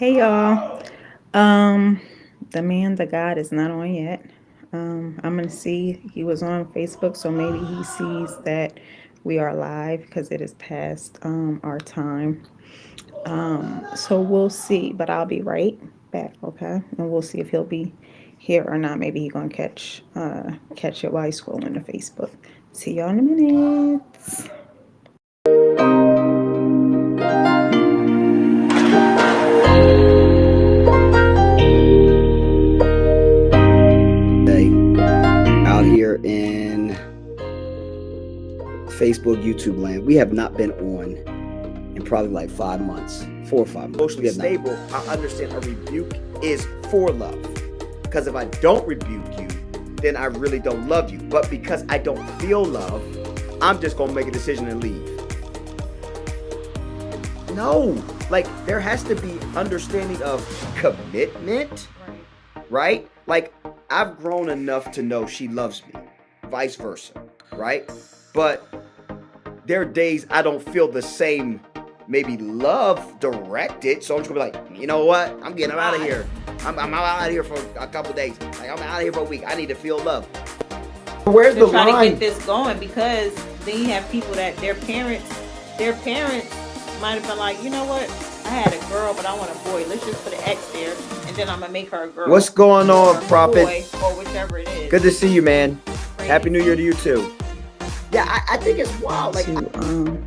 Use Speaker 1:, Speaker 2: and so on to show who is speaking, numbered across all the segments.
Speaker 1: Hey y'all. Um, the God is not on yet. I'm gonna see. He was on Facebook, so maybe he sees that we are live because it is past our time. So we'll see. But I'll be right back, okay? And we'll see if he'll be here or not. Maybe he's gonna catch it while he's scrolling to Facebook. See y'all in a minute.
Speaker 2: Out here in Facebook, YouTube land. We have not been on in probably like 5 months, 4 or 5 months.
Speaker 3: Emotionally stable, I understand a rebuke is for love. Because if I don't rebuke you, then I really don't love you. But because I don't feel love, I'm just going to make a decision and leave. No, like there has to be understanding of commitment, right? Like I've grown enough to know she loves me, vice versa, right? But there are days I don't feel the same maybe love directed. So I'm just gonna be like, you know what? I'm getting out of here. I'm out of here for a couple days. Like I'm out of here for a week. I need to feel love. Where's the
Speaker 4: trying
Speaker 3: line?
Speaker 4: to get this going, because then you have people that their parents might have been like, you know what? I had a girl, but I want a boy. Let's just put an X there, and then I'm gonna make her a girl.
Speaker 3: What's going on,
Speaker 4: or a
Speaker 3: Prophet?
Speaker 4: boy, or whichever it is.
Speaker 3: Good to see you, man.
Speaker 4: Crazy.
Speaker 3: Happy New Year to you too. Yeah, I think it's wild. Like,
Speaker 1: To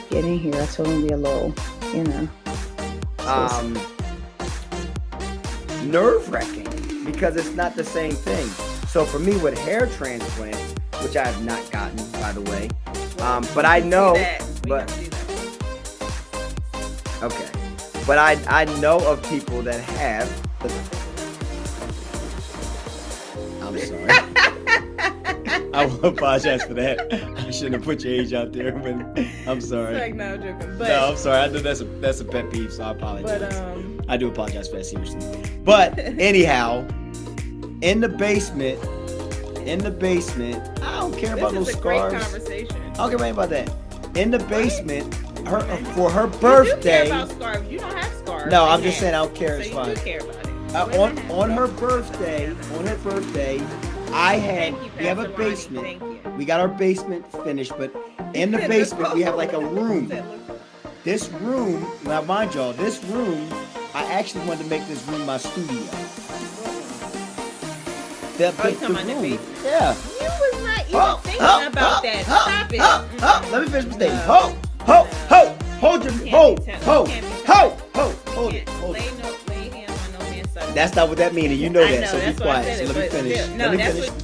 Speaker 1: get in here, I told him to be a little, you know.
Speaker 3: nerve-wracking because it's not the same thing. So for me with hair transplants, which I have not gotten, by the way, but I know, but okay, but I know of people that have.
Speaker 2: I'm sorry. I will apologize for that. I shouldn't have put your age out there, but I'm sorry.
Speaker 4: It's like, no, I'm joking. But,
Speaker 2: No, I'm sorry. I know that's a pet peeve, so I apologize.
Speaker 4: But
Speaker 2: I do apologize for that, seriously. But anyhow, in the basement, I don't care about those
Speaker 4: this is a
Speaker 2: scars.
Speaker 4: great conversation.
Speaker 2: I don't care about that. In the basement, for her
Speaker 4: You do
Speaker 2: birthday.
Speaker 4: care about scarves. You don't have scarves.
Speaker 2: No, I'm
Speaker 4: in
Speaker 2: just
Speaker 4: there.
Speaker 2: saying I don't care.
Speaker 4: So
Speaker 2: It's
Speaker 4: you
Speaker 2: fine.
Speaker 4: do care about it.
Speaker 2: On her birthday, we have a basement.
Speaker 4: Thank you.
Speaker 2: We got our basement finished, but in the basement we have like a room. This room, now mind y'all, this room, I actually wanted to make this room my studio.
Speaker 4: You talking about the basement?
Speaker 2: Yeah.
Speaker 4: You was not even thinking about that. Stop it.
Speaker 2: Let me finish my statement.
Speaker 4: No.
Speaker 2: Hold your,
Speaker 4: You
Speaker 2: hold
Speaker 4: can't
Speaker 2: it.
Speaker 4: lay hands on no man's side.
Speaker 2: That's not what that means, and you know
Speaker 4: I
Speaker 2: that,
Speaker 4: know,
Speaker 2: so be
Speaker 4: that's why I
Speaker 2: quiet.
Speaker 4: said
Speaker 2: So
Speaker 4: it,
Speaker 2: let me
Speaker 4: but
Speaker 2: finish.
Speaker 4: still, no,
Speaker 2: Let me
Speaker 4: that's
Speaker 2: finish.
Speaker 4: what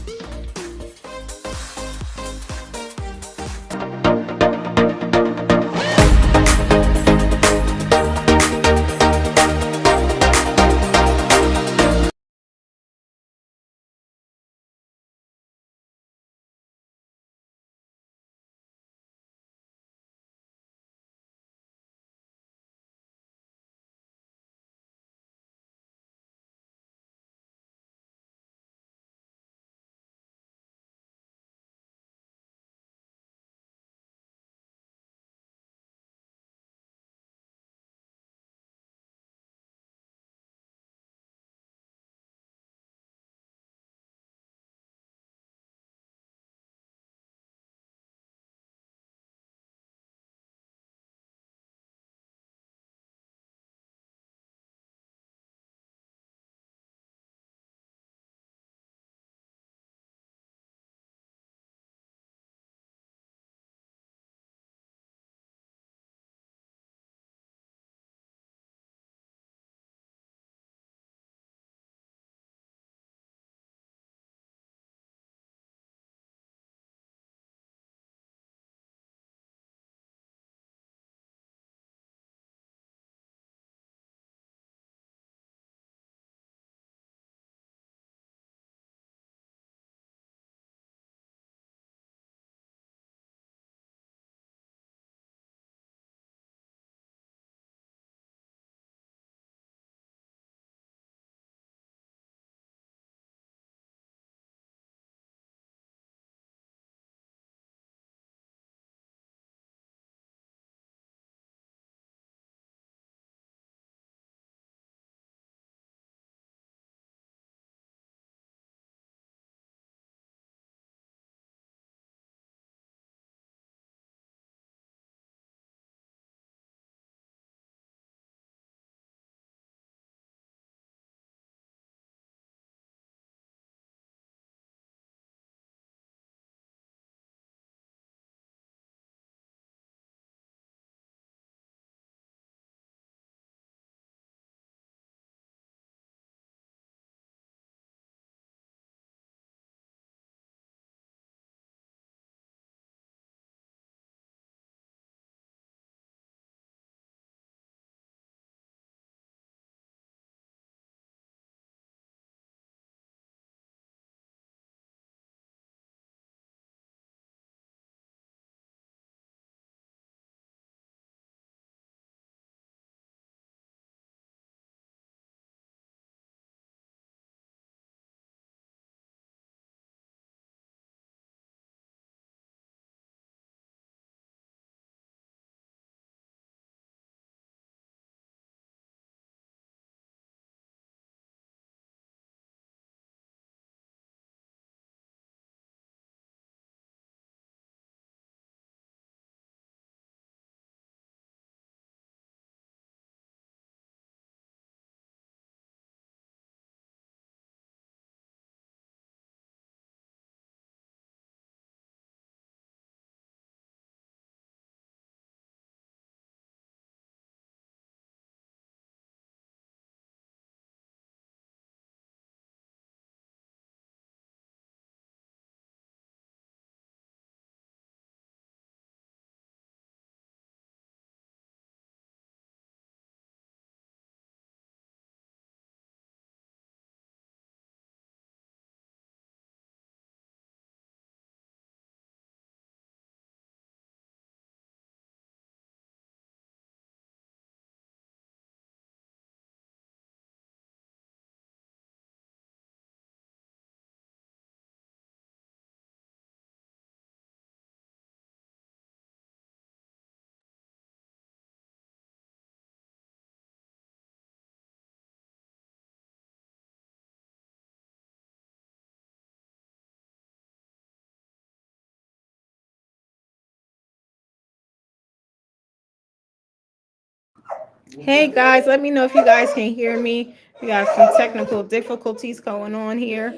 Speaker 1: Hey guys, let me know if you guys can hear me. We got a few technical difficulties going on here.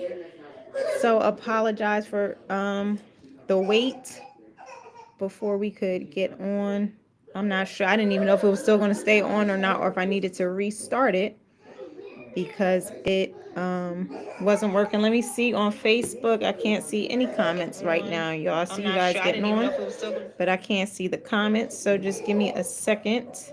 Speaker 1: So apologize for the wait before we could get on. I'm not sure. I didn't even know if it was still going to stay on or not, or if I needed to restart it because it wasn't working. Let me see on Facebook. I can't see any comments right now. Y'all see you guys getting on, but I can't see the comments. So just give me a second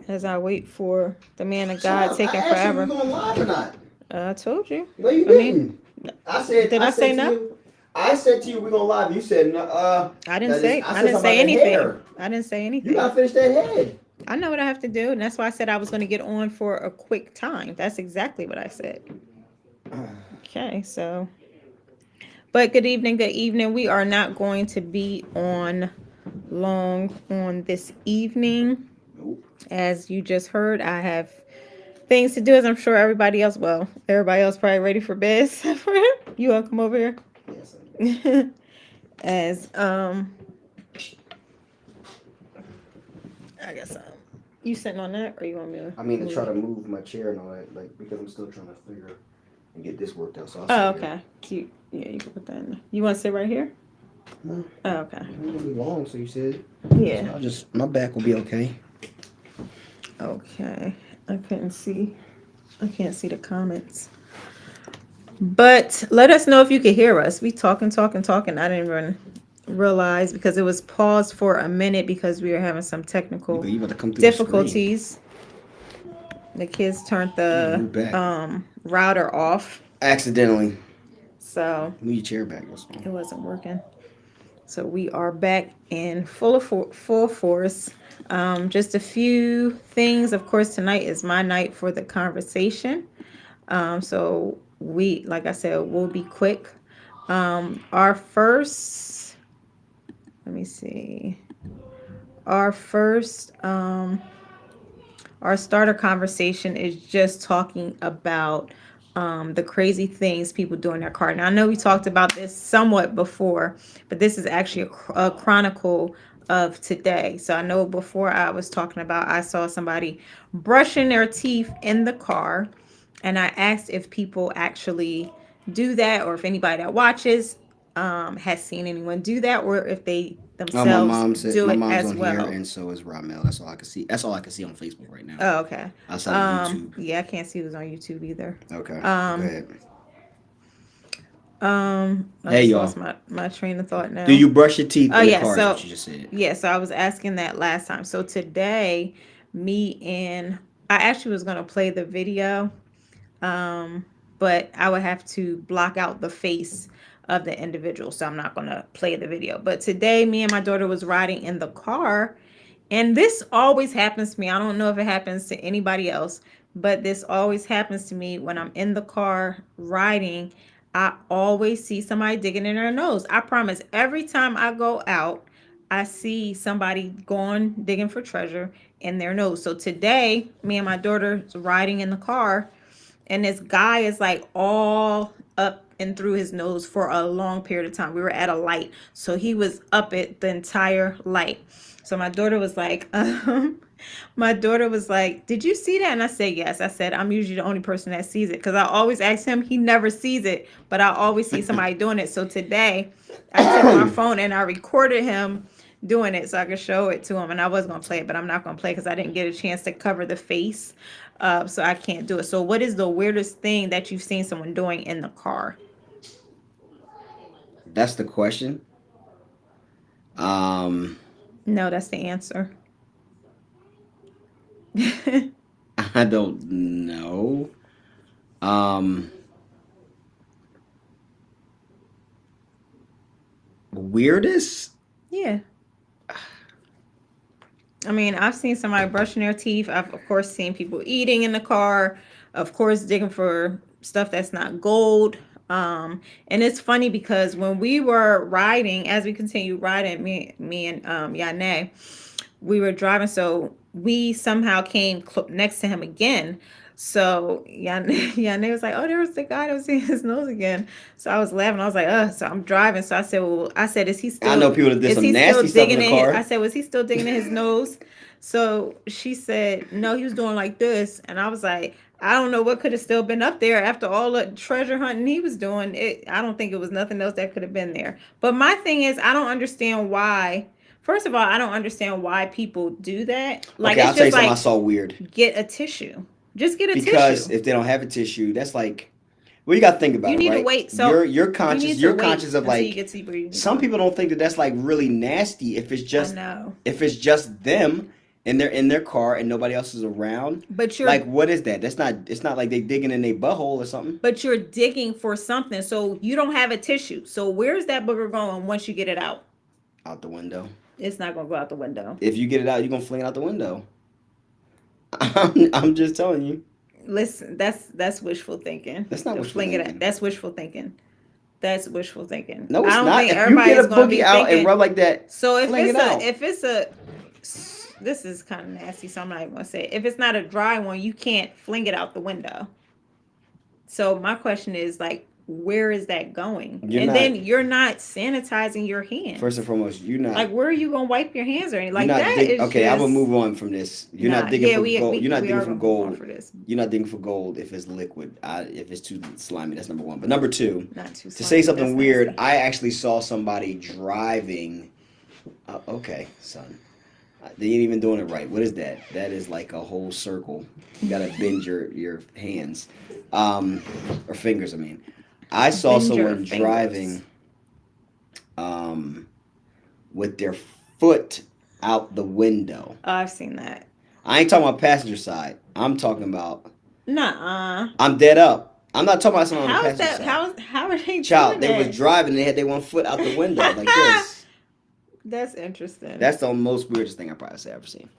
Speaker 1: as I wait for the man of God taking
Speaker 3: I asked you if we
Speaker 1: forever.
Speaker 3: going live or not.
Speaker 1: I told you.
Speaker 3: No, you
Speaker 1: I mean,
Speaker 3: didn't. I said.
Speaker 1: did I say
Speaker 3: to
Speaker 1: no?
Speaker 3: you. I said to you, we're gonna live. You said no.
Speaker 1: I didn't say.
Speaker 3: I
Speaker 1: I
Speaker 3: said
Speaker 1: didn't
Speaker 3: something about
Speaker 1: say
Speaker 3: the
Speaker 1: anything.
Speaker 3: hair.
Speaker 1: I didn't say
Speaker 3: You gotta
Speaker 1: anything.
Speaker 3: finish that head.
Speaker 1: I know what I have to do, and that's why I said I was going to get on for a quick time. That's exactly what I said. Okay, so. But good evening, good evening. We are not going to be on long on this evening.
Speaker 3: Nope.
Speaker 1: As you just heard, I have things to do, as I'm sure everybody else. Well, everybody else probably ready for bed. You want to come over
Speaker 3: Yes.
Speaker 1: here? As I guess you sitting on that, or you want me to?
Speaker 3: I mean, to
Speaker 1: move
Speaker 3: try
Speaker 1: it?
Speaker 3: to move my chair and all that, like because I'm still trying to figure and get this worked out. So I'll
Speaker 1: Oh,
Speaker 3: sit
Speaker 1: okay. Cute. Yeah, you can put that in there. You want to sit right here?
Speaker 3: No.
Speaker 1: Oh, okay.
Speaker 3: It won't be long, so you said.
Speaker 1: Yeah.
Speaker 3: So I'll just my back will be okay.
Speaker 1: Okay. I couldn't see. I can't see the comments. But let us know if you could hear us. We talking, talking, talking. I didn't even realize because it was paused for a minute because we were having some technical
Speaker 3: You about to come through the screen.
Speaker 1: difficulties. The kids turned
Speaker 3: Move
Speaker 1: the
Speaker 3: back.
Speaker 1: router off,
Speaker 3: Accidentally.
Speaker 1: so
Speaker 3: Move your chair back. That's all.
Speaker 1: it wasn't working. So we are back in full force. Just a few things. Of course, tonight is my night for the conversation. So we, like I said, we'll be quick. Our first, let me see. Our first, our starter conversation is just talking about the crazy things people do in their car. Now, I know we talked about this somewhat before, but this is actually a chronicle of today. So I know before I was talking about, I saw somebody brushing their teeth in the car, and I asked if people actually do that, or if anybody that watches has seen anyone do that, or if they
Speaker 3: My
Speaker 1: themselves
Speaker 3: mom said
Speaker 1: do
Speaker 3: my
Speaker 1: it
Speaker 3: mom's
Speaker 1: as
Speaker 3: on here,
Speaker 1: well.
Speaker 3: and so is Ramel. That's all I can see. That's all I can see on Facebook right now.
Speaker 1: Oh, okay.
Speaker 3: Outside of YouTube.
Speaker 1: Yeah, I can't see who's on YouTube either.
Speaker 3: Okay. Go
Speaker 1: Um,
Speaker 3: ahead.
Speaker 1: I
Speaker 3: Hey
Speaker 1: just
Speaker 3: y'all.
Speaker 1: lost my train of thought now.
Speaker 3: Do you brush your teeth
Speaker 1: Oh
Speaker 3: in the
Speaker 1: yeah,
Speaker 3: car? Is what
Speaker 1: so
Speaker 3: you just said.
Speaker 1: yeah, so I was asking that last time. So today, me and I actually was gonna play the video, um, but I would have to block out the face of the individual, so I'm not gonna play the video. But today, me and my daughter was riding in the car, and this always happens to me. I don't know if it happens to anybody else, but this always happens to me when I'm in the car riding. I always see somebody digging in their nose. I promise, every time I go out, I see somebody going digging for treasure in their nose. So today, me and my daughter's riding in the car, and this guy is like all up and through his nose for a long period of time. We were at a light, so he was up it the entire light. So my daughter was like, my daughter was like, "Did you see that?" And I said, "Yes." I said, "I'm usually the only person that sees it because I always ask him. He never sees it, but I always see somebody doing it." So today, I took my phone and I recorded him doing it so I could show it to him. And I was gonna play it, but I'm not gonna play because I didn't get a chance to cover the face, so I can't do it. So, what is the weirdest thing that you've seen someone doing in the car?
Speaker 3: That's the question. Um,
Speaker 1: No, that's the answer.
Speaker 3: I don't know. Um, weirdest.
Speaker 1: Yeah. I mean, I've seen somebody brushing their teeth. I've, of course, seen people eating in the car. Of course, digging for stuff that's not gold. And it's funny because when we were riding, as we continue riding, me and Yane, we were driving. So we somehow came next to him again. So yeah, yeah, and they was like, "Oh, there was the guy that was seeing his nose again." So I was laughing. I was like, "So I'm driving." So I said, "Well, I said,
Speaker 3: I know people that did
Speaker 1: is
Speaker 3: some
Speaker 1: he still
Speaker 3: nasty stuff in
Speaker 1: digging
Speaker 3: the
Speaker 1: in his?" I
Speaker 3: car.
Speaker 1: said, "Was he still digging in his nose?" So she said, "No, he was doing like this," and I was like, "I don't know what could have still been up there after all the treasure hunting he was doing. I don't think it was nothing else that could have been there." But my thing is, I don't understand why. First of all, I don't understand why people do that. Like
Speaker 3: Okay,
Speaker 1: it's
Speaker 3: I'll tell you
Speaker 1: just
Speaker 3: something I
Speaker 1: like
Speaker 3: saw weird.
Speaker 1: get a tissue. Just get a
Speaker 3: Because
Speaker 1: tissue.
Speaker 3: if they don't have a tissue, that's like, well, you got to think about
Speaker 1: You
Speaker 3: it,
Speaker 1: need to
Speaker 3: right?
Speaker 1: wait.
Speaker 3: You're
Speaker 1: So
Speaker 3: you're
Speaker 1: you
Speaker 3: conscious.
Speaker 1: need to
Speaker 3: You're
Speaker 1: wait
Speaker 3: conscious of
Speaker 1: until you
Speaker 3: like
Speaker 1: get to where you need to
Speaker 3: some
Speaker 1: go.
Speaker 3: people don't think that that's like really nasty
Speaker 1: I know.
Speaker 3: if it's just them and they're in their car and nobody else is around.
Speaker 1: But
Speaker 3: Like, what is that? That's not. It's not like they digging in their butthole or something.
Speaker 1: you're digging for something. So you don't have a tissue. So where's that booger going once you get it out?
Speaker 3: Out the window.
Speaker 1: It's not gonna go out the window.
Speaker 3: If you get it out, you're gonna fling it out the window. I'm just telling you.
Speaker 1: Listen, that's wishful thinking.
Speaker 3: That's not
Speaker 1: To
Speaker 3: wishful
Speaker 1: fling it at
Speaker 3: thinking.
Speaker 1: that's wishful thinking. That's wishful thinking.
Speaker 3: No,
Speaker 1: I
Speaker 3: it's
Speaker 1: don't
Speaker 3: not.
Speaker 1: think
Speaker 3: If you get a
Speaker 1: everybody's gonna
Speaker 3: boogie
Speaker 1: be
Speaker 3: out and
Speaker 1: thinking.
Speaker 3: rub like that,
Speaker 1: So
Speaker 3: fling it out.
Speaker 1: if it's a this is kind of nasty, so I'm not even gonna say it. If it's not a dry one, you can't fling it out the window. So my question is like, where is that going?
Speaker 3: You're
Speaker 1: And
Speaker 3: not.
Speaker 1: then you're not sanitizing your
Speaker 3: First and
Speaker 1: hands.
Speaker 3: foremost, you're not.
Speaker 1: Like, where are you gonna wipe your hands or anything?
Speaker 3: You're
Speaker 1: Like
Speaker 3: not
Speaker 1: that
Speaker 3: dig.
Speaker 1: is
Speaker 3: Okay, I will
Speaker 1: just
Speaker 3: move on from this. You're not
Speaker 1: nah.
Speaker 3: digging
Speaker 1: Yeah,
Speaker 3: for gold. You're not
Speaker 1: we
Speaker 3: digging
Speaker 1: are
Speaker 3: for
Speaker 1: gonna move on
Speaker 3: gold.
Speaker 1: for this.
Speaker 3: You're not digging for gold if it's liquid. If it's too slimy, that's number one. But number two,
Speaker 1: Not too
Speaker 3: to say
Speaker 1: slimy.
Speaker 3: something
Speaker 1: That's
Speaker 3: weird,
Speaker 1: nasty.
Speaker 3: I actually saw somebody driving. Okay, son. They ain't even doing it right. What is that? That is like a whole circle. You gotta bend your hands, um, or fingers. I mean, I saw
Speaker 1: Bend your
Speaker 3: someone
Speaker 1: fingers.
Speaker 3: driving, um, with their foot out the window.
Speaker 1: Oh, I've seen that.
Speaker 3: I ain't talking about passenger side. I'm talking about.
Speaker 1: Nuh-uh.
Speaker 3: I'm dead up. I'm not talking about someone on the
Speaker 1: How is
Speaker 3: passenger
Speaker 1: that?
Speaker 3: side.
Speaker 1: How are they doing
Speaker 3: Child, they was
Speaker 1: that?
Speaker 3: driving. They had their one foot out the window like this.
Speaker 1: That's interesting.
Speaker 3: That's the most weirdest thing I probably say I've ever seen.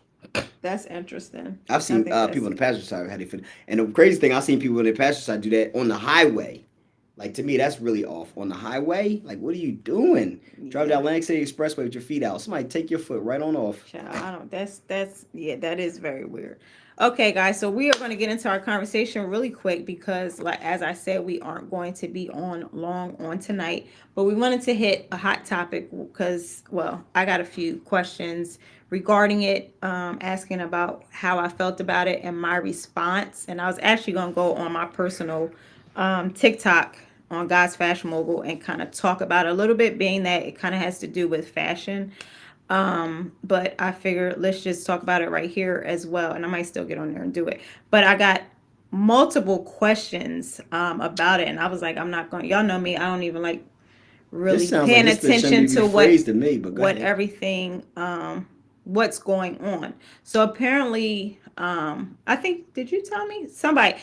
Speaker 1: That's interesting.
Speaker 3: I've
Speaker 1: I
Speaker 3: seen
Speaker 1: think
Speaker 3: people
Speaker 1: that's
Speaker 3: on the passenger side had their foot, and the crazy thing I've seen people on the passenger side do that on the highway. Like to me, that's really off. On the highway, like what are you doing? Drive down
Speaker 1: yeah.
Speaker 3: Atlantic City Expressway with your feet out. Somebody take your foot right on off.
Speaker 1: Child, I don't. That's yeah. That is very weird. Okay, guys. So we are going to get into our conversation really quick because, like as I said, we aren't going to be on long on tonight. But we wanted to hit a hot topic because, well, I got a few questions regarding it, asking about how I felt about it and my response. And I was actually going to go on my personal TikTok on God's Fashion Mogul and kind of talk about it a little bit, being that it kind of has to do with fashion. But I figured let's just talk about it right here as well. And I might still get on there and do it. But I got multiple questions about it. And I was like, I'm not going, y'all know me, I don't even like
Speaker 3: This
Speaker 1: really
Speaker 3: sounds like
Speaker 1: paying
Speaker 3: this bitch shouldn't
Speaker 1: attention
Speaker 3: be
Speaker 1: to
Speaker 3: rephrased to me, but go
Speaker 1: what
Speaker 3: ahead.
Speaker 1: everything what's going on. So apparently, I think did you tell me? Somebody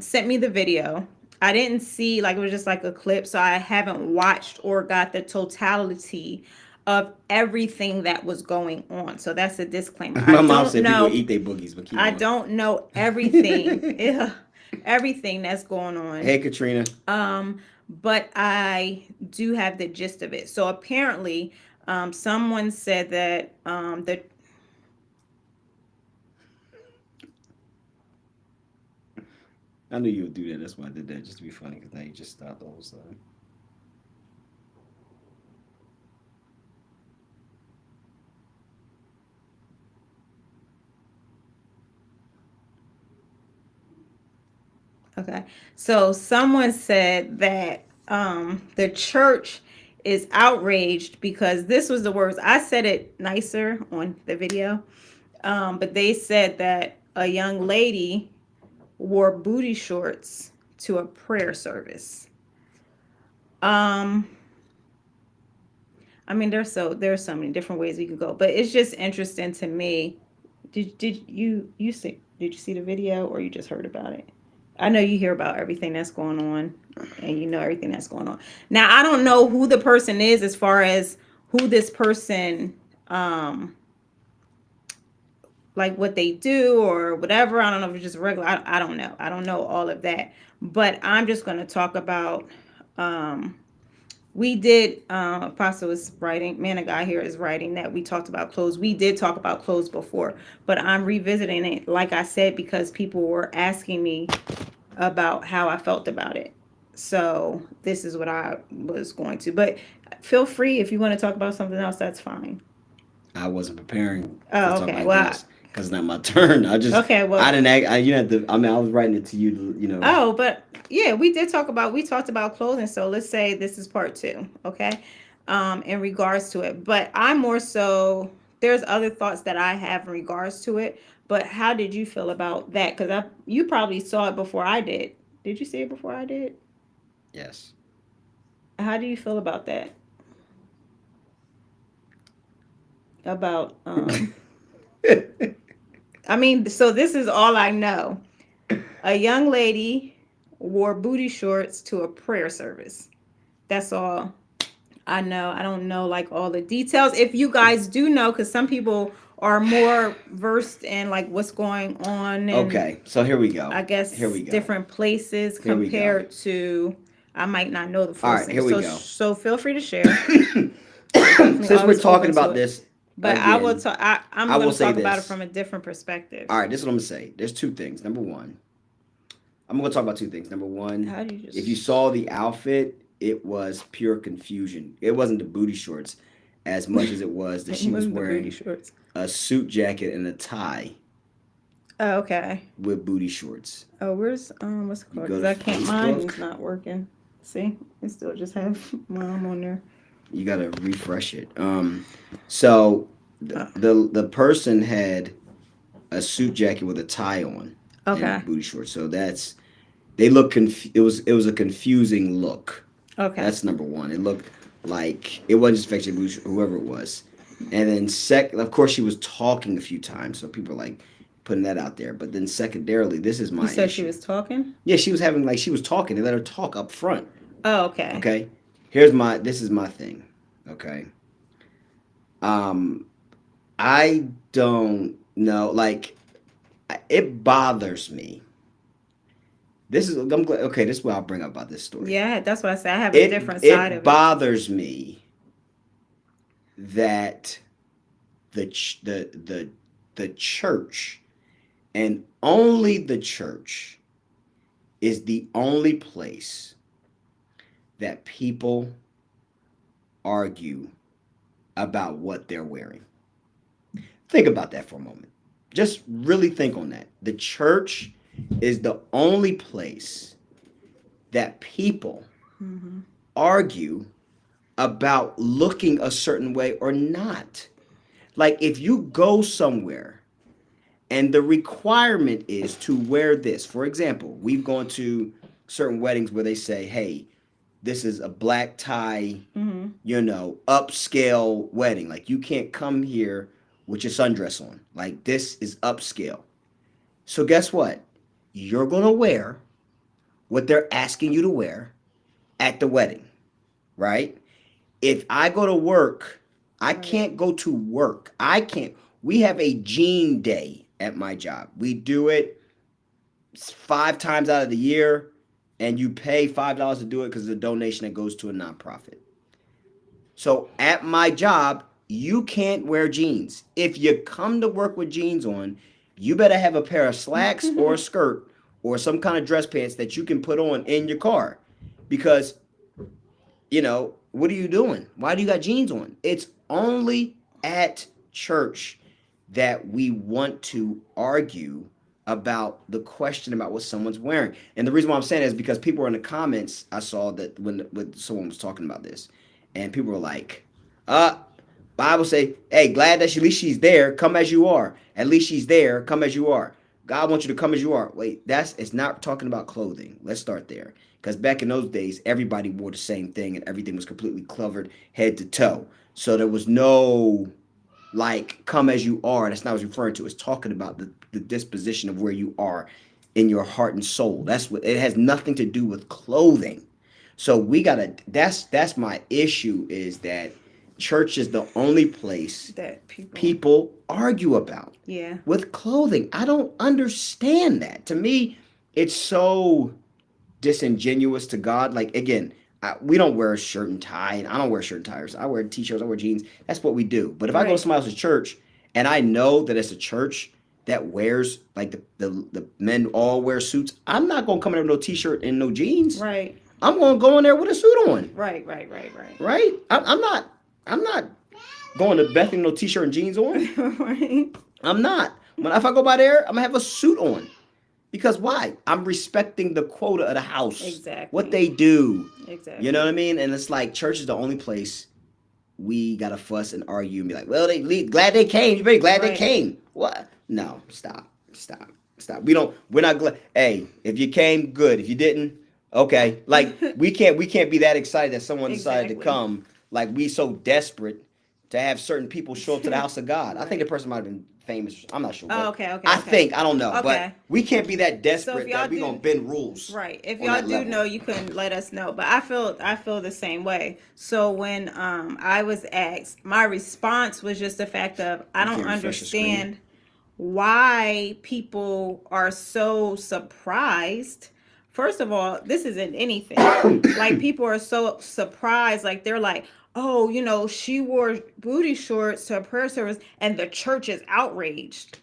Speaker 1: sent me the video. I didn't see like it was just like a clip, so I haven't watched or got the totality of everything that was going on. So that's a disclaimer.
Speaker 3: My mom said people eat their boogies, but keep
Speaker 1: I
Speaker 3: going.
Speaker 1: don't know everything. Ugh, everything that's going on.
Speaker 3: Hey, Katrina.
Speaker 1: But I do have the gist of it. So apparently, someone said that
Speaker 3: I knew you would do that. That's why I did that, just to be funny, because now you just stopped all of a sudden.
Speaker 1: okay. So someone said that the church is outraged because this was the words. I said it nicer on the video, but they said that a young lady wore booty shorts to a prayer service. Um, I mean, there's so many different ways we could go, but it's just interesting to me. Did you see did you see the video or you just heard about it? I know you hear about everything that's going on and you know everything that's going on. Now, I don't know who the person is as far as who this person like what they do or whatever. I don't know if it's just regular. I don't know. I don't know all of that. But I'm just going to talk about
Speaker 4: we did Apostle was writing, man of God here is writing that we talked about clothes. We did talk about clothes before, but I'm revisiting it, like I said, because people were asking me about how I felt about it. So this is what I was going to. But feel free if you want to talk about something else, that's fine.
Speaker 3: I wasn't preparing to
Speaker 4: Oh,
Speaker 3: talk
Speaker 4: okay.
Speaker 3: like
Speaker 4: Well,
Speaker 3: this because it's not my turn.
Speaker 4: okay.
Speaker 3: I
Speaker 4: Well,
Speaker 3: didn't act. You had to. I mean, I was writing it to you. You know.
Speaker 4: oh, but yeah, we talked about clothing. So let's say this is part two, okay? In regards to it. But I'm more so there's other thoughts that I have in regards to it. But how did you feel about that? Because you probably saw it before I did. Did you see it before I did?
Speaker 3: Yes.
Speaker 4: How do you feel about that? About I mean, so this is all I know. A young lady wore booty shorts to a prayer service. That's all I know. I don't know like all the details. If you guys do know, because some people are more versed in like what's going on and
Speaker 3: Okay. So here we go.
Speaker 4: I
Speaker 3: Here
Speaker 4: guess
Speaker 3: we go.
Speaker 4: different places
Speaker 3: Here we go.
Speaker 4: compared to I might not know the
Speaker 3: All
Speaker 4: full
Speaker 3: right.
Speaker 4: thing.
Speaker 3: Here we
Speaker 4: So
Speaker 3: go.
Speaker 4: feel free to share. Definitely
Speaker 3: Since we're
Speaker 4: always
Speaker 3: talking
Speaker 4: open to
Speaker 3: about
Speaker 4: it.
Speaker 3: this
Speaker 4: But I will
Speaker 3: again,
Speaker 4: talk. I'm
Speaker 3: I
Speaker 4: going
Speaker 3: will
Speaker 4: to
Speaker 3: say
Speaker 4: talk about it
Speaker 3: this.
Speaker 4: from a different perspective.
Speaker 3: All right. This is what I'm gonna say. There's two things. Number one, I'm gonna talk about two things. Number one,
Speaker 4: How do you
Speaker 3: if you
Speaker 4: just
Speaker 3: saw the outfit, it was pure confusion. It wasn't the booty shorts as much as it was that
Speaker 4: it
Speaker 3: she was
Speaker 4: wasn't the booty
Speaker 3: wearing
Speaker 4: shorts?
Speaker 3: a suit jacket and a tie
Speaker 4: Oh, okay.
Speaker 3: with booty shorts.
Speaker 4: Where's what's it
Speaker 3: You
Speaker 4: called?
Speaker 3: go
Speaker 4: Because
Speaker 3: to
Speaker 4: I can't.
Speaker 3: Facebook,
Speaker 4: Mine's not working. See, I still just have mom on there.
Speaker 3: you gotta refresh it. So
Speaker 4: Uh,
Speaker 3: the person had a suit jacket with a tie on
Speaker 4: okay.
Speaker 3: and booty shorts. So that's they look it was a confusing look.
Speaker 4: Okay.
Speaker 3: That's number one. It looked like it wasn't just Infectious Booty, whoever it was. And then second, of course, she was talking a few times, so people are like putting that out there. But then secondarily, this is
Speaker 4: You
Speaker 3: my
Speaker 4: said she
Speaker 3: issue.
Speaker 4: was talking.
Speaker 3: Yeah, she was having like she was talking. They let her talk up front.
Speaker 4: Oh, okay.
Speaker 3: Okay, this is my thing. Okay, um, I don't know. Like, it bothers me. This is I'm glad. Okay, this is what I'll bring up about this story.
Speaker 4: Yeah, that's what I said. I have a
Speaker 3: It
Speaker 4: different side
Speaker 3: it
Speaker 4: of it.
Speaker 3: bothers me that the ch- the church and only the church is the only place that people argue about what they're wearing. Think about that for a moment. Just really think on that. The church is the only place that people
Speaker 4: Mm-hmm.
Speaker 3: argue about looking a certain way or not. Like if you go somewhere and the requirement is to wear this. For example, we've gone to certain weddings where they say, "Hey, this is a black tie,
Speaker 4: Mm-hmm.
Speaker 3: upscale wedding. Like you can't come here with your sundress on. Like this is upscale." So guess what? You're going to wear what they're asking you to wear at the wedding, right? If I go to work, I
Speaker 4: Right.
Speaker 3: can't go to work. I can't. We have a jean day at my job. We do it 5 times out of the year, and you pay $5 to do it because it's a donation that goes to a nonprofit. So at my job, you can't wear jeans. If you come to work with jeans on, you better have a pair of slacks or a skirt or some kind of dress pants that you can put on in your car because what are you doing? Why do you got jeans on? It's only at church that we want to argue about the question about what someone's wearing. And the reason why I'm saying that is because people were in the comments. I saw that when someone was talking about this, and people were like, Bible say, hey, glad that at least she's there. Come as you are. At least she's there. Come as you are. God wants you to come as you are. Wait, it's not talking about clothing. Let's start there. Because back in those days, everybody wore the same thing and everything was completely covered head to toe. So there was no like come as you are. That's not what it's referring to. It's talking about the disposition of where you are in your heart and soul. That's what it has nothing to do with clothing. So we gotta that's my issue is that church is the only place
Speaker 4: That people.
Speaker 3: people argue about
Speaker 4: Yeah.
Speaker 3: with clothing. I don't understand that. To me, it's so disingenuous to God. Like again, we don't wear a shirt and tie, and I don't wear shirt and ties. I wear t-shirts, I wear jeans. That's what we do. But if I go to
Speaker 4: Right.
Speaker 3: somebody else's church and I know that it's a church that wears like the men all wear suits, I'm not gonna come in there with no t-shirt and no jeans.
Speaker 4: Right.
Speaker 3: I'm gonna go in there with a suit on.
Speaker 4: Right. Right. Right. Right.
Speaker 3: Right? I'm not. I'm not going to Bethany no t-shirt and jeans on.
Speaker 4: Right.
Speaker 3: I'm not. When if I go by there, I'm gonna have a suit on. Because why? I'm respecting the quota of the house.
Speaker 4: Exactly.
Speaker 3: What they do.
Speaker 4: Exactly.
Speaker 3: You know what I mean? And it's like church is the only place we gotta fuss and argue and be like, well, glad they came. You very glad they
Speaker 4: Right.
Speaker 3: came. What? No, stop. We don't. We're not glad. Hey, if you came, good. If you didn't, okay. Like we can't be that excited that someone decided to
Speaker 4: Exactly.
Speaker 3: come. Like we so desperate to have certain people show up to the house of God. I think the
Speaker 4: Right.
Speaker 3: person might have been famous. I'm not sure.
Speaker 4: Oh,
Speaker 3: But
Speaker 4: okay. Okay.
Speaker 3: I
Speaker 4: okay.
Speaker 3: think I don't know,
Speaker 4: Okay.
Speaker 3: but we can't be that
Speaker 4: So
Speaker 3: desperate
Speaker 4: if y'all
Speaker 3: that we
Speaker 4: do,
Speaker 3: gonna bend rules.
Speaker 4: right? If
Speaker 3: on
Speaker 4: y'all
Speaker 3: that
Speaker 4: do
Speaker 3: level.
Speaker 4: know, you can let us know. But I feel the same way. So when I was asked, my response was just the fact of I
Speaker 3: You
Speaker 4: don't
Speaker 3: can't refresh the screen.
Speaker 4: understand why people are so surprised. First of all, this isn't anything. Like people are so surprised, like they're like, oh, she wore booty shorts to a prayer service and the church is outraged.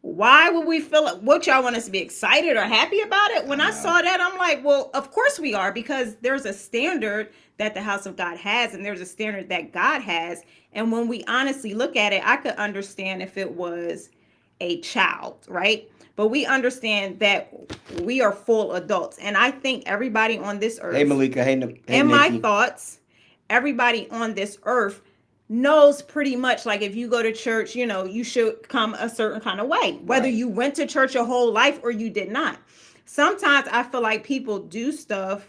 Speaker 4: Why would we feel it? What y'all want us to be excited or happy about it? When I
Speaker 3: know.
Speaker 4: saw that, I'm like, well, of course we are, because there's a standard that the house of God has, and there's a standard that God has. And when we honestly look at it, I could understand if it was a child, right? But we understand that we are full adults. And I think everybody on this earth,
Speaker 3: Hey Malika. Hey,
Speaker 4: in my
Speaker 3: Nikki.
Speaker 4: thoughts, everybody on this earth knows pretty much, like, if you go to church, you should come a certain kind of way, whether
Speaker 3: Right.
Speaker 4: you went to church your whole life or you did not. Sometimes I feel like people do stuff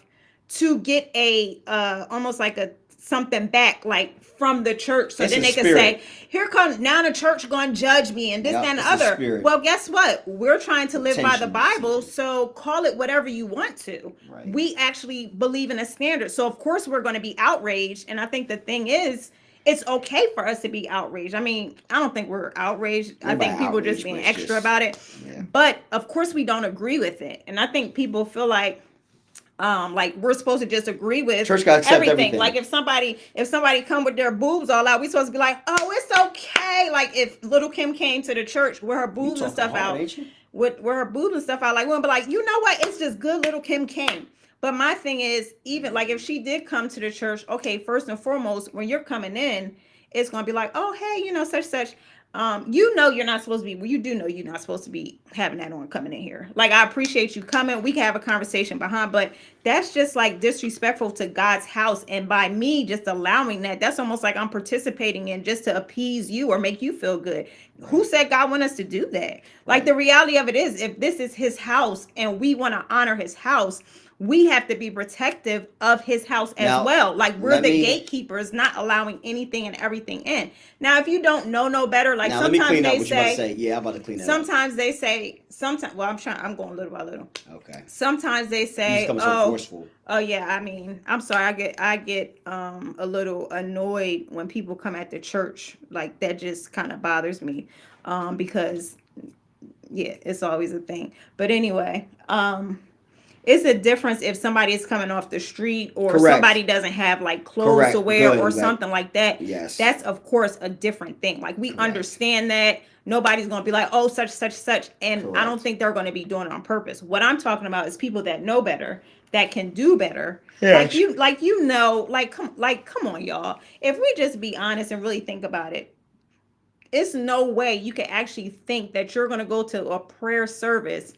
Speaker 4: to get a almost like a something back, like from the church, so
Speaker 3: It's
Speaker 4: then
Speaker 3: a
Speaker 4: they can
Speaker 3: spirit.
Speaker 4: say, here comes now the church going to judge me and this,
Speaker 3: Yep,
Speaker 4: that, and the
Speaker 3: it's a
Speaker 4: other.
Speaker 3: spirit.
Speaker 4: Well, guess what? We're trying to live by the
Speaker 3: Attention
Speaker 4: Bible,
Speaker 3: seeking.
Speaker 4: so call it whatever you want to.
Speaker 3: Right.
Speaker 4: We actually believe in a standard, so of course we're going to be outraged. And I think the thing is, it's okay for us to be outraged. I mean, I don't think we're outraged. I
Speaker 3: Nobody
Speaker 4: think people are just
Speaker 3: outraged,
Speaker 4: being
Speaker 3: but it's
Speaker 4: extra
Speaker 3: just-
Speaker 4: about it.
Speaker 3: Yeah.
Speaker 4: But of course we don't agree with it. And I think people feel like we're supposed to just agree with
Speaker 3: Church gotta accept everything.
Speaker 4: Like if somebody come with their boobs all out, we supposed to be like, oh, it's okay. Like if little Kim came to the church with her boobs and
Speaker 3: talking
Speaker 4: stuff
Speaker 3: hard,
Speaker 4: out,
Speaker 3: ain't you?
Speaker 4: with her boobs and stuff out, like we'll be like, you know what? It's just good little Kim came. But my thing is, even like if she did come to the church, okay, first and foremost, when you're coming in, it's gonna be like, oh hey, such. You're not supposed to be. Well, you do know you're not supposed to be having that on coming in here. Like I appreciate you coming. We can have a conversation behind, but that's just like disrespectful to God's house. And by me just allowing that, that's almost like I'm participating in just to appease you or make you feel good. Who said God want us to do that? Like the reality of it is, if this is His house and we want to honor His house, we have to be protective of His house as
Speaker 3: Now,
Speaker 4: well. Like we're
Speaker 3: let
Speaker 4: the
Speaker 3: me-
Speaker 4: gatekeepers, not allowing anything and everything in. Now, if you don't know no better, like
Speaker 3: Now let me
Speaker 4: sometimes
Speaker 3: clean up
Speaker 4: they
Speaker 3: what you about to
Speaker 4: say,
Speaker 3: say. Yeah, I'm about to clean that
Speaker 4: sometimes they say, well, I'm going little by little.
Speaker 3: up. Okay.
Speaker 4: Sometimes they
Speaker 3: You
Speaker 4: say,
Speaker 3: just coming so forceful.
Speaker 4: oh yeah, I mean, I'm sorry, I get a little annoyed when people come at the church. Like that just kind of bothers me, because yeah, it's always a thing. But anyway, it's a difference if somebody is coming off the street or
Speaker 3: Correct.
Speaker 4: somebody doesn't have like clothes
Speaker 3: Correct.
Speaker 4: to wear
Speaker 3: Good.
Speaker 4: or
Speaker 3: Right.
Speaker 4: something like that.
Speaker 3: Yes.
Speaker 4: That's of course a different thing. Like we
Speaker 3: Correct.
Speaker 4: understand that nobody's going to be like, oh, such, and I don't
Speaker 3: Correct.
Speaker 4: think they're going to be doing it on purpose. What I'm talking about is people that know better, that can do better.
Speaker 3: Yes.
Speaker 4: Come on, y'all. If we just be honest and really think about it, it's no way you can actually think that you're going to go to a prayer service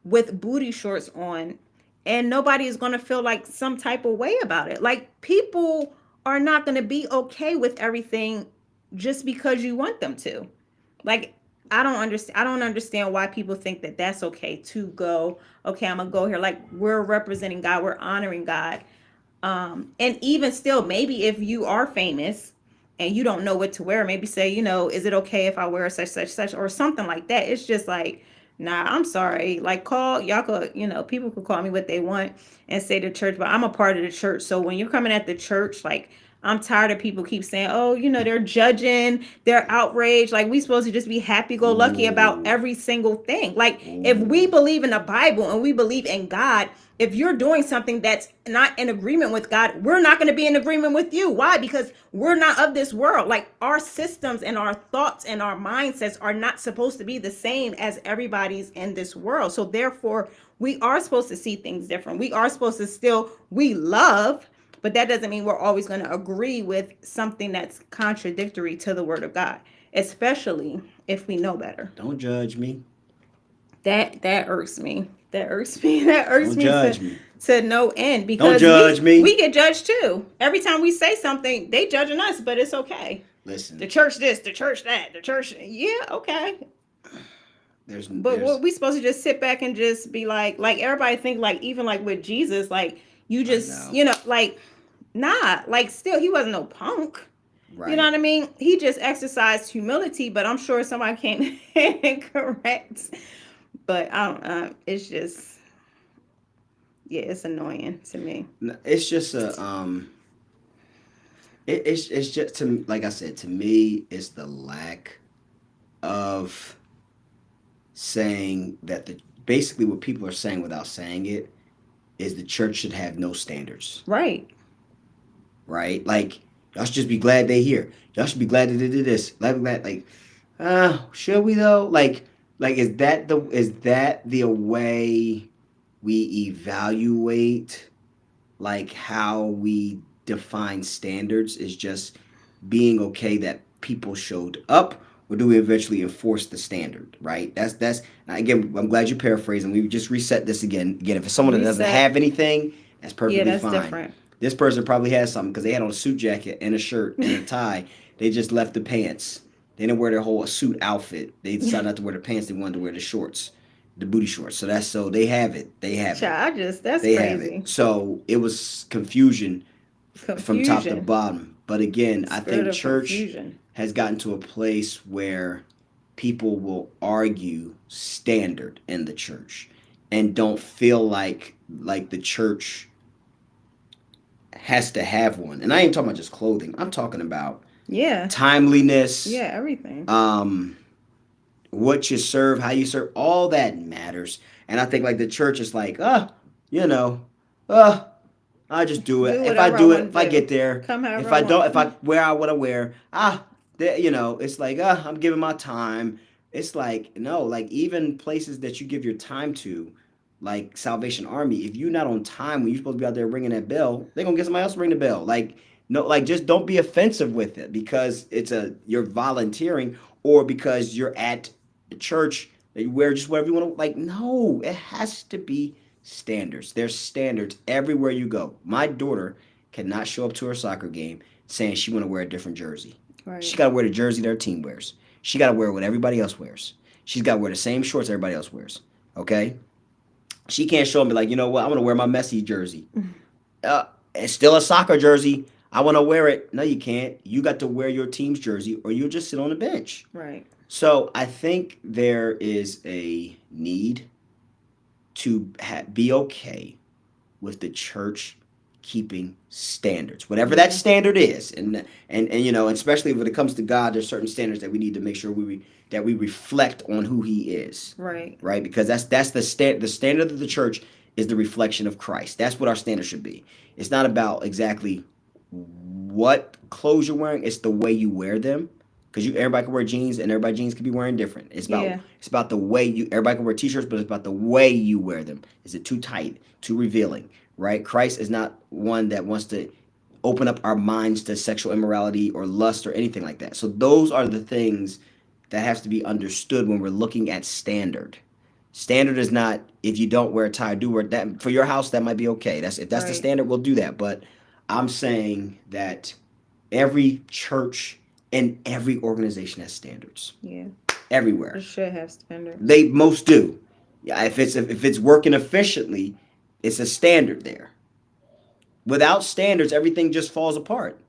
Speaker 4: with booty shorts on and nobody is going to feel like some type of way about it. Like people are not going to be okay with everything just because you want them to. Like I don't understand why people think that that's okay to go, okay, I'm going to go here. Like we're representing God, we're honoring God. And even still, maybe if you are famous and you don't know what to wear, maybe say, is it okay if I wear such or something like that? It's just like, nah, I'm sorry. Like call y'all could, people could call me what they want and say to church, but I'm a part of the church. So when you're coming at the church, like I'm tired of people keep saying, oh, they're judging, they're outraged. Like we supposed to just be happy go lucky about every single thing. Like if we believe in the Bible and we believe in God, if you're doing something that's not in agreement with God, we're not going to be in agreement with you. Why? Because we're not of this world. Like, our systems and our thoughts and our mindsets are not supposed to be the same as everybody's in this world. So therefore, we are supposed to see things different. We are supposed to still, we love, but that doesn't mean we're always going to agree with something that's contradictory to the word of God, especially if we know better.
Speaker 3: Don't judge me.
Speaker 4: That irks me. That irks me. That irks
Speaker 3: Don't
Speaker 4: me
Speaker 3: judge me.
Speaker 4: to no end,
Speaker 3: Don't
Speaker 4: because
Speaker 3: judge
Speaker 4: we
Speaker 3: me.
Speaker 4: get judged too. Every time we say something, they judging us, but it's okay. The
Speaker 3: Listen,
Speaker 4: church this, the church that, the church, yeah, okay. But what
Speaker 3: there's
Speaker 4: we supposed to just sit back and just be like everybody think, like, even like with Jesus, like, you
Speaker 3: I
Speaker 4: just,
Speaker 3: know.
Speaker 4: like, nah, like, still, he wasn't no punk. You know
Speaker 3: Right.
Speaker 4: what I mean? He just exercised humility, but I'm sure somebody came and correct. But I don't. It's just, yeah, it's annoying to me.
Speaker 3: It's just it's just to like I said, to me, it's the lack of saying that the basically what people are saying without saying it is the church should have no standards,
Speaker 4: Right.
Speaker 3: right? Like y'all should just be glad they here. Y'all should be glad that they did this. Glad, like, should we though? Like is that the way we evaluate like how we define standards is just being okay that people showed up, or do we eventually enforce the standard, right? That's again, I'm glad you paraphrased and we just reset this again. If it's someone that doesn't
Speaker 4: Reset.
Speaker 3: have anything, that's
Speaker 4: Yeah,
Speaker 3: perfectly
Speaker 4: that's
Speaker 3: fine.
Speaker 4: different.
Speaker 3: This person probably has something because they had on a suit jacket and a shirt and a tie. They just left the pants. They didn't wear their whole suit outfit. They decided not to wear the pants. They wanted to wear the shorts, the booty shorts. So they have it. They have it.
Speaker 4: Child, I just, that's
Speaker 3: They have it.
Speaker 4: crazy.
Speaker 3: So it was confusion from top to
Speaker 4: Confusion.
Speaker 3: bottom. But again, I
Speaker 4: Spirit
Speaker 3: think
Speaker 4: of
Speaker 3: church
Speaker 4: confusion.
Speaker 3: has gotten to a place where people will argue standard in the church and don't feel like the church has to have one. And I ain't talking about just clothing. I'm talking about
Speaker 4: Yeah.
Speaker 3: timeliness,
Speaker 4: Yeah, everything.
Speaker 3: um, what you serve, how you serve, all that matters. And I think like the church is like, you know, uh, I just do it.
Speaker 4: Do
Speaker 3: If I
Speaker 4: whatever I
Speaker 3: do it,
Speaker 4: want
Speaker 3: if
Speaker 4: to
Speaker 3: I
Speaker 4: do.
Speaker 3: get there,
Speaker 4: Come however
Speaker 3: if
Speaker 4: I
Speaker 3: I don't,
Speaker 4: want.
Speaker 3: if I wear out what I wear, it's like, I'm giving my time. It's like, no, like even places that you give your time to, like Salvation Army, if you're not on time when you're supposed to be out there ringing that bell, they're gonna get somebody else to ring the bell. Like, no, like just don't be offensive with it because you're volunteering or because you're at the church that you wear just whatever you want to. Like, no, it has to be standards. There's standards everywhere you go. My daughter cannot show up to her soccer game saying she want to wear a different jersey. She
Speaker 4: Right.
Speaker 3: got to wear the jersey their team wears. She got to wear what everybody else wears. She's got to wear the same shorts everybody else wears. Okay? She can't show up and be like, you know what? I'm going to wear my Messi jersey. It's still a soccer jersey. I want to wear it. No, you can't. You got to wear your team's jersey or you'll just sit on the bench.
Speaker 4: Right.
Speaker 3: So I think there is a need to be okay with the church keeping standards, whatever that
Speaker 4: Yeah.
Speaker 3: standard is, and especially when it comes to God, there's certain standards that we need to make sure that we reflect on who He is,
Speaker 4: Right.
Speaker 3: right? Because that's the standard of the church is the reflection of Christ. That's what our standard should be. It's not about exactly what clothes you're wearing; it's the way you wear them. Because everybody can wear jeans, and everybody jeans can be wearing different.
Speaker 4: Yeah.
Speaker 3: It's about the way you. Everybody can wear t-shirts, but it's about the way you wear them. Is it too tight, too revealing? Right? Christ is not one that wants to open up our minds to sexual immorality or lust or anything like that. So those are the things that has to be understood when we're looking at standard. Standard is not if you don't wear a tie, do wear that for your house. That might be okay. That's if that's the
Speaker 4: Right.
Speaker 3: standard, we'll do that. But I'm saying that every church and every organization has standards
Speaker 4: Yeah.
Speaker 3: everywhere.
Speaker 4: It should have standards.
Speaker 3: They most do. Yeah, if it's working efficiently, it's a standard there. Without standards, everything just falls apart.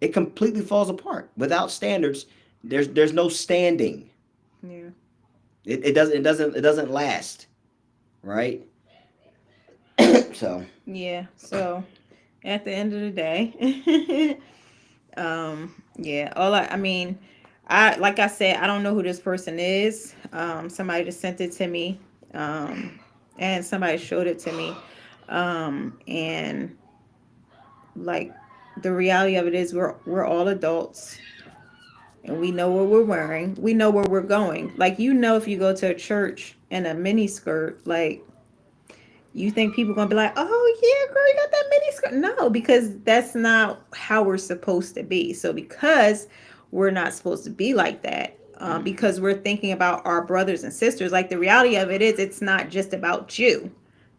Speaker 3: It completely falls apart. Without standards, there's no standing.
Speaker 4: Yeah.
Speaker 3: It doesn't last, right? So
Speaker 4: Yeah. So at the end of the day, yeah, I mean, like I said, I don't know who this person is. Somebody just sent it to me. Um, and somebody showed it to me. And like the reality of it is we're all adults and we know what we're wearing. We know where we're going. Like, you know, if you go to a church in a mini skirt, like, you think people gonna be like, "Oh yeah, girl, you got that mini skirt"? No, because that's not how we're supposed to be. So because we're not supposed to be like that, because we're thinking about our brothers and sisters. Like, the reality of it is, it's not just about you.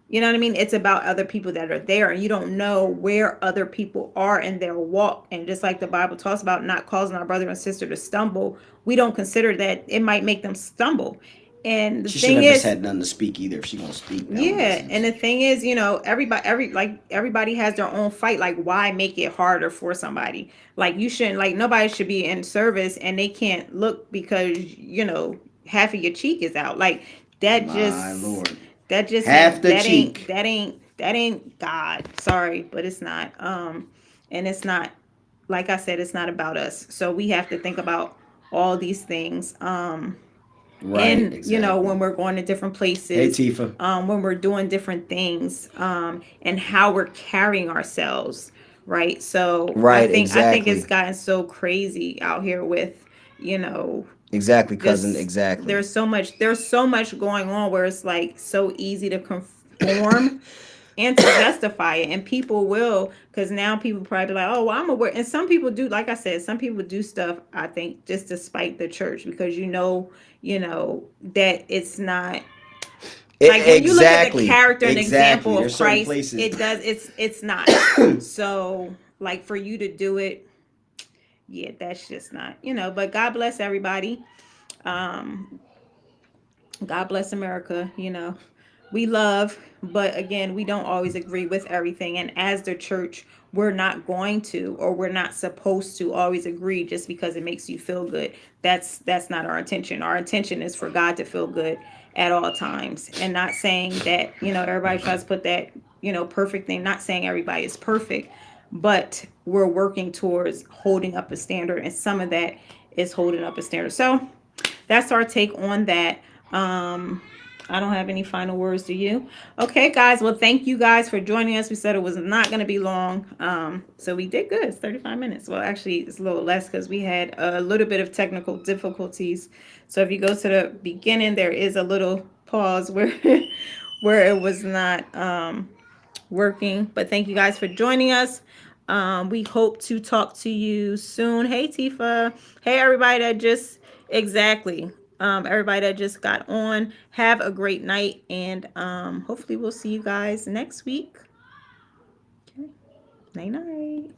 Speaker 4: You know what I mean? It's about other people that are there, and you don't know where other people are in their walk. And just like the Bible talks about not causing our brother and sister to stumble, we don't consider that it might make them stumble. And the
Speaker 3: She should
Speaker 4: thing
Speaker 3: never
Speaker 4: is,
Speaker 3: had nothing to speak either. If she gonna speak, that would make
Speaker 4: yeah, and
Speaker 3: sense.
Speaker 4: the thing is, you know, everybody has their own fight. Like, why make it harder for somebody? Like, you shouldn't, like, nobody should be in service and they can't look because, you know, half of your cheek is out. Like, that
Speaker 3: My
Speaker 4: just
Speaker 3: lord,
Speaker 4: that just
Speaker 3: half
Speaker 4: ain't
Speaker 3: the
Speaker 4: that ain't
Speaker 3: cheek.
Speaker 4: that ain't that ain't God. Sorry, but it's not. And it's not, like I said, it's not about us. So we have to think about all these things.
Speaker 3: Right,
Speaker 4: And you know,
Speaker 3: exactly.
Speaker 4: when we're going to different
Speaker 3: Hey,
Speaker 4: places,
Speaker 3: Tifa.
Speaker 4: when we're doing different things, and how we're carrying ourselves, right? So
Speaker 3: Right,
Speaker 4: I think it's
Speaker 3: exactly.
Speaker 4: gotten so crazy out here with, you know,
Speaker 3: Exactly, cousin.
Speaker 4: just
Speaker 3: Exactly.
Speaker 4: there's so much going on where it's like so easy to conform and to justify it. And people will, because now people probably be like, oh, well, I'm aware. And some people do, like I said, some people do stuff, I think, just to spite the church, because you know that it's not, like, when you look at the
Speaker 3: Exactly.
Speaker 4: character and
Speaker 3: Exactly.
Speaker 4: example of
Speaker 3: There's certain
Speaker 4: Christ,
Speaker 3: places.
Speaker 4: it does, it's not. So, like, for you to do it, yeah, that's just not, you know. But God bless everybody. um God bless America, you know. We love, but again, we don't always agree with everything. And as the church, we're not going to, or we're not supposed to always agree just because it makes you feel good. That's not our intention. Our intention is for God to feel good at all times. And not saying that, you know, everybody tries to put that, you know, perfect thing. Not saying everybody is perfect, but we're working towards holding up a standard. And some of that is holding up a standard. So that's our take on that. I don't have any final words to you. Okay, guys. Well, thank you guys for joining us. We said it was not going to be long. So we did good. It's 35 minutes. Well, actually, it's a little less because we had a little bit of technical difficulties. So if you go to the beginning, there is a little pause where where it was not working. But thank you guys for joining us. We hope to talk to you soon. Hey, Tifa. Hey, everybody that just, exactly. Everybody that just got on. Have a great night. And hopefully, we'll see you guys next week. Okay. Night, night.